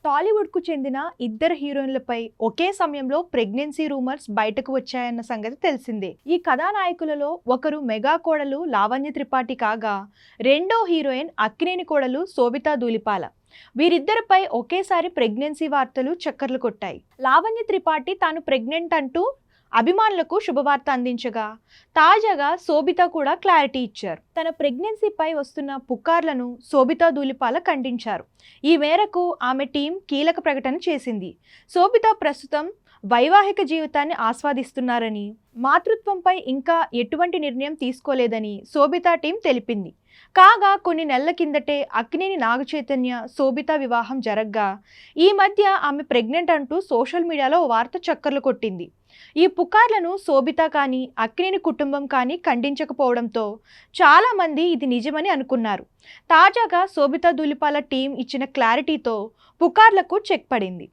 టాలీవుడ్‌కు చెందిన ఇద్దరు హీరోయిన్లపై ఒకే సమయంలో ప్రెగ్నెన్సీ రూమర్స్ బయటకు వచ్చాయన్న సంగతి తెలిసిందే. ఈ కథానాయకులలో ఒకరు మెగా కోడలు లావణ్య త్రిపాఠి కాగా, రెండో హీరోయిన్ అక్కినేని కోడలు శోభితా ధూళిపాల. వీరిద్దరిపై ఒకేసారి ప్రెగ్నెన్సీ వార్తలు చక్కర్లు కొట్టాయి. లావణ్య త్రిపాఠి తాను ప్రెగ్నెంట్ అంటూ అభిమానులకు శుభవార్త అందించగా, తాజాగా శోభిత కూడా క్లారిటీ ఇచ్చారు. తన ప్రెగ్నెన్సీపై వస్తున్న పుకార్లను శోభితా ధూళిపాల ఖండించారు. ఈ మేరకు ఆమె టీం కీలక ప్రకటన చేసింది. శోభిత ప్రస్తుతం వైవాహిక జీవితాన్ని ఆస్వాదిస్తున్నారని, మాతృత్వంపై ఇంకా ఎటువంటి నిర్ణయం తీసుకోలేదని శోభితా టీం తెలిపింది. కాగా కొన్ని నెలల కిందటే అక్కినేని నాగచైతన్య శోభిత వివాహం జరగ్గా, ఈ మధ్య ఆమె ప్రెగ్నెంట్ అంటూ సోషల్ మీడియాలో ఓ వార్త చక్కర్లు కొట్టింది. ఈ పుకార్లను శోభిత కానీ అక్కినేని కుటుంబం కానీ ఖండించకపోవడంతో చాలా మంది ఇది నిజమని అనుకున్నారు. తాజాగా శోభితా ధూళిపాల టీం ఇచ్చిన క్లారిటీతో పుకార్లకు చెక్ పడింది.